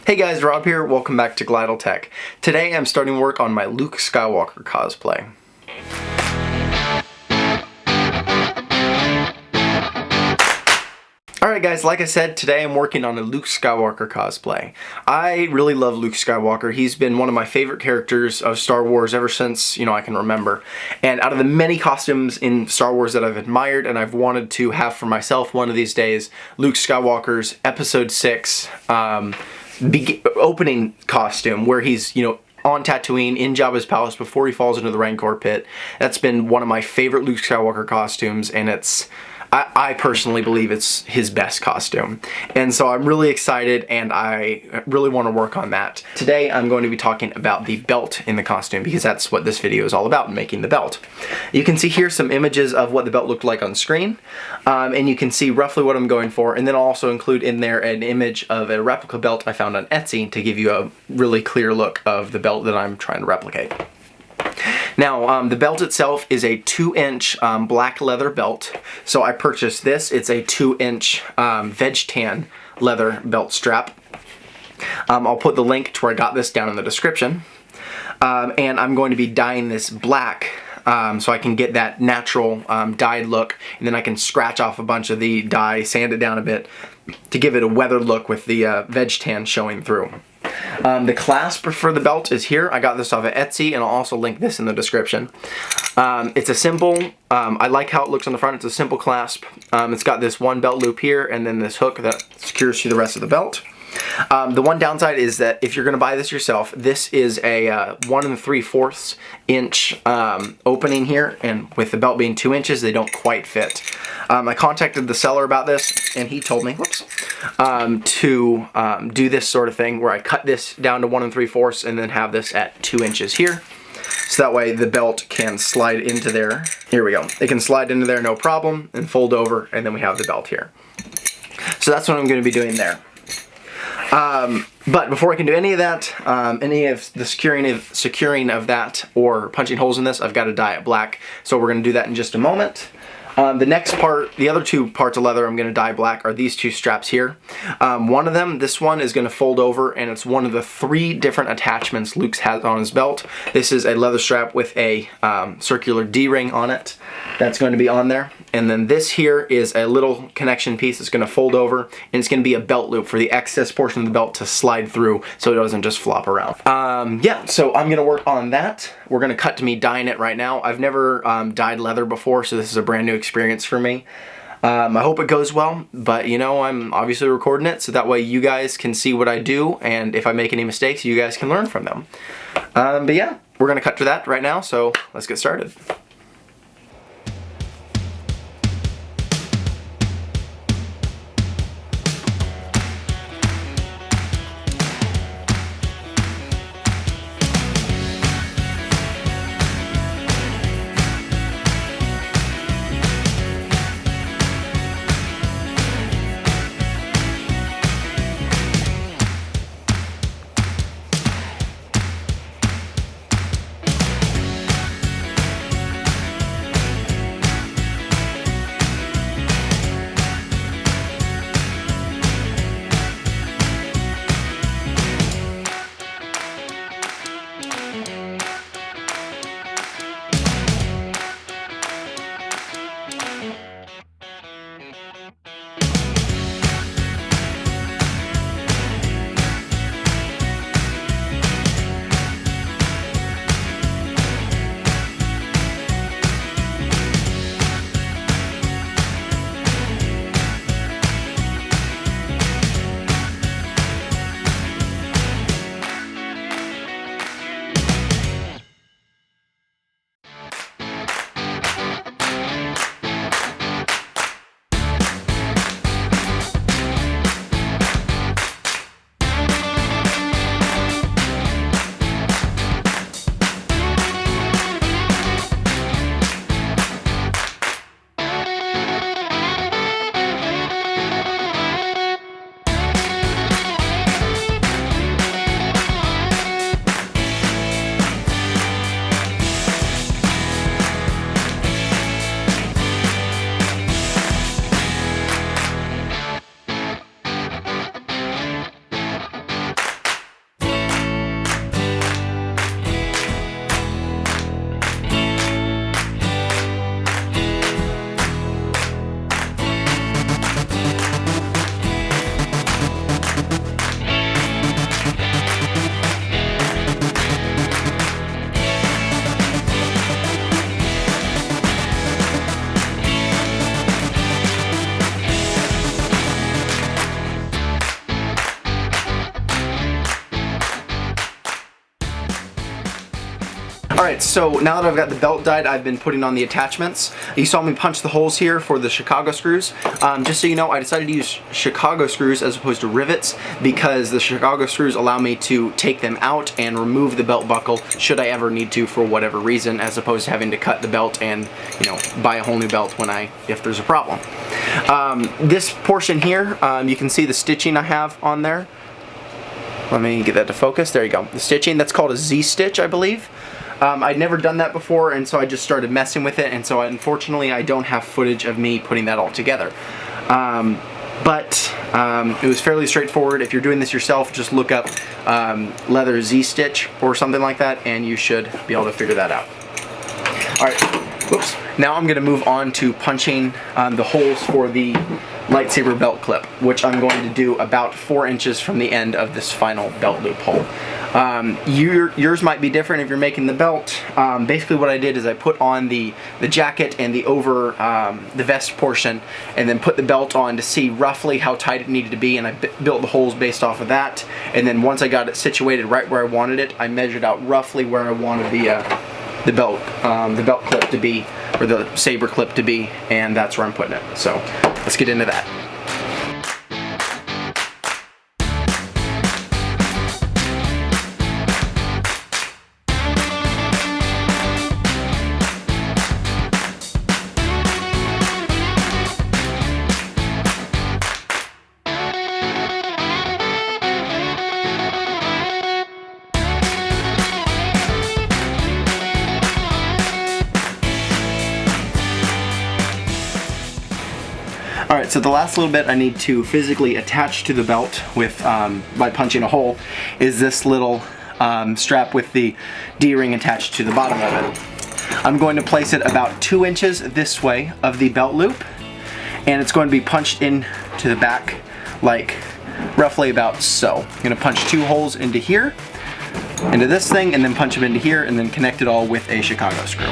Hey guys, Rob here. Welcome back to Glydal Tech. Today I'm starting work on my Luke Skywalker cosplay. Alright guys, like I said, today I'm working on a Luke Skywalker cosplay. I really love Luke Skywalker. He's been one of my favorite characters of Star Wars ever since, I can remember. And out of the many costumes in Star Wars that I've admired and I've wanted to have for myself one of these days, Luke Skywalker's Episode 6 opening costume where he's, on Tatooine in Jabba's palace before he falls into the Rancor pit. That's been one of my favorite Luke Skywalker costumes, and I personally believe it's his best costume. And so I'm really excited and I really want to work on that. Today I'm going to be talking about the belt in the costume because that's what this video is all about, making the belt. You can see here some images of what the belt looked like on screen, and you can see roughly what I'm going for, and then I'll also include in there an image of a replica belt I found on Etsy to give you a really clear look of the belt that I'm trying to replicate. Now, the belt itself is a 2-inch black leather belt. So I purchased this. It's a 2-inch veg tan leather belt strap. I'll put the link to where I got this down in the description. And I'm going to be dyeing this black so I can get that natural dyed look. And then I can scratch off a bunch of the dye, sand it down a bit to give it a weathered look with the veg tan showing through. The clasp for the belt is here. I got this off of Etsy, and I'll also link this in the description. It's a simple, I like how it looks on the front. It's a simple clasp. It's got this one belt loop here, and then this hook that secures to the rest of the belt. The one downside is that if you're going to buy this yourself, this is a 1 3/4 inch opening here, and with the belt being 2 inches, they don't quite fit. I contacted the seller about this, and he told me, to do this sort of thing where I cut this down to 1 3/4 and then have this at 2 inches here. So that way the belt can slide into there. Here we go. It can slide into there no problem and fold over, and then we have the belt here. So that's what I'm going to be doing there. But before I can do any of that, any of the securing of that or punching holes in this, I've got to dye it black. So we're going to do that in just a moment. The next part, the other two parts of leather I'm going to dye black are these two straps here. One of them, this one, is going to fold over, and it's one of the 3 different attachments Luke has on his belt. This is a leather strap with a circular D-ring on it. That's going to be on there. And then this here is a little connection piece that's going to fold over, and it's going to be a belt loop for the excess portion of the belt to slide through so it doesn't just flop around. Yeah, so I'm going to work on that. We're going to cut to me dyeing it right now. I've never dyed leather before, so this is a brand new experience for me. I hope it goes well, but I'm obviously recording it so that way you guys can see what I do, and if I make any mistakes, you guys can learn from them. But yeah, we're going to cut to that right now, so let's get started. Alright, so now that I've got the belt dyed, I've been putting on the attachments. You saw me punch the holes here for the Chicago screws. Just so you know, I decided to use Chicago screws as opposed to rivets because the Chicago screws allow me to take them out and remove the belt buckle should I ever need to for whatever reason, as opposed to having to cut the belt and, you know, buy a whole new belt if there's a problem. This portion here, you can see the stitching I have on there. Let me get that to focus. There you go. The stitching, that's called a Z-stitch, I believe. I'd never done that before, and so I just started messing with it, and so unfortunately I don't have footage of me putting that all together. But it was fairly straightforward. If you're doing this yourself, just look up leather Z-stitch or something like that, and you should be able to figure that out. Alright, whoops. Now I'm going to move on to punching the holes for the lightsaber belt clip, which I'm going to do about 4 inches from the end of this final belt loop hole. Yours might be different if you're making the belt. Basically what I did is I put on the jacket and the the vest portion, and then put the belt on to see roughly how tight it needed to be, and I built the holes based off of that. And then once I got it situated right where I wanted it, I measured out roughly where I wanted the belt clip to be, or the saber clip to be, and that's where I'm putting it. So let's get into that. Alright, so the last little bit I need to physically attach to the belt with by punching a hole is this little strap with the D-ring attached to the bottom of it. I'm going to place it about 2 inches this way of the belt loop, and it's going to be punched in to the back like roughly about so. I'm going to punch 2 holes into here, into this thing, and then punch them into here, and then connect it all with a Chicago screw.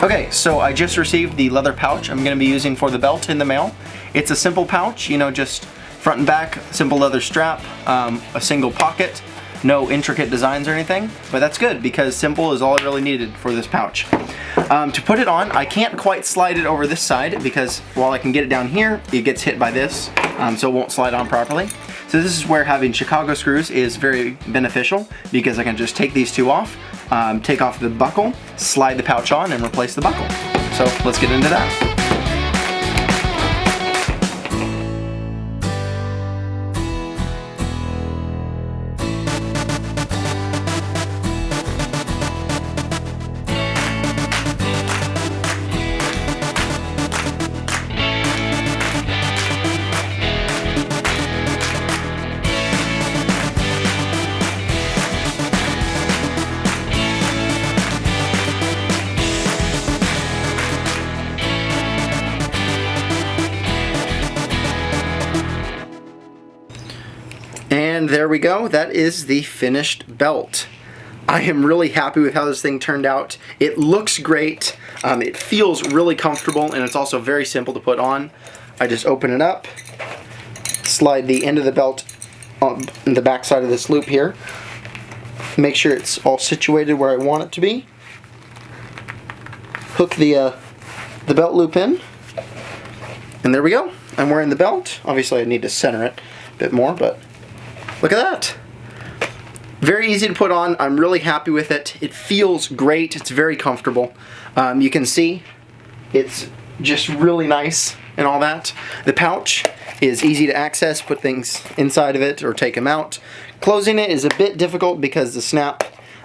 Okay, so I just received the leather pouch I'm going to be using for the belt in the mail. It's a simple pouch, you know, just front and back, simple leather strap, a single pocket, no intricate designs or anything, but that's good because simple is all I really needed for this pouch. To put it on, I can't quite slide it over this side because while I can get it down here, it gets hit by this, so it won't slide on properly. So this is where having Chicago screws is very beneficial because I can just take these 2 off, take off the buckle, slide the pouch on, and replace the buckle. So let's get into that. And there we go, that is the finished belt. I am really happy with how this thing turned out. It looks great, it feels really comfortable, and it's also very simple to put on. I just open it up, slide the end of the belt on the back side of this loop here, make sure it's all situated where I want it to be, hook the belt loop in, and there we go. I'm wearing the belt. Obviously I need to center it a bit more, but look at that. Very easy to put on. I'm really happy with it. It feels great. It's very comfortable. You can see it's just really nice and all that. The pouch is easy to access. Put things inside of it or take them out. Closing it is a bit difficult because the snap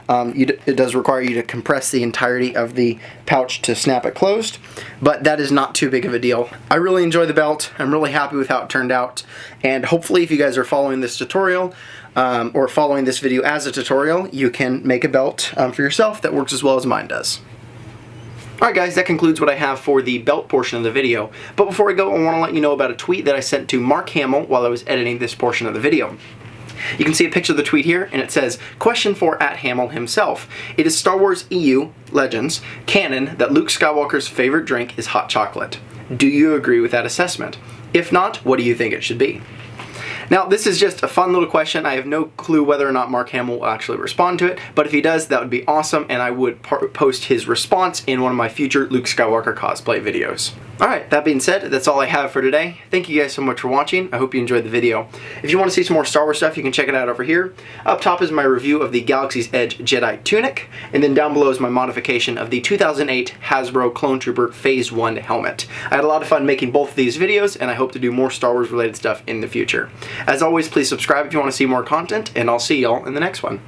It does require you to compress the entirety of the pouch to snap it closed, but that is not too big of a deal. I really enjoy the belt. I'm really happy with how it turned out, and hopefully if you guys are following this tutorial, or following this video as a tutorial, you can make a belt for yourself that works as well as mine does. Alright guys, that concludes what I have for the belt portion of the video. But before I go, I want to let you know about a tweet that I sent to Mark Hamill while I was editing this portion of the video. You can see a picture of the tweet here, and it says, question for @Hamill himself. It is Star Wars EU Legends canon that Luke Skywalker's favorite drink is hot chocolate. Do you agree with that assessment? If not, what do you think it should be? Now, this is just a fun little question. I have no clue whether or not Mark Hamill will actually respond to it, but if he does, that would be awesome, and I would post his response in one of my future Luke Skywalker cosplay videos. Alright, that being said, that's all I have for today. Thank you guys so much for watching. I hope you enjoyed the video. If you want to see some more Star Wars stuff, you can check it out over here. Up top is my review of the Galaxy's Edge Jedi Tunic, and then down below is my modification of the 2008 Hasbro Clone Trooper Phase 1 helmet. I had a lot of fun making both of these videos, and I hope to do more Star Wars related stuff in the future. As always, please subscribe if you want to see more content, and I'll see y'all in the next one.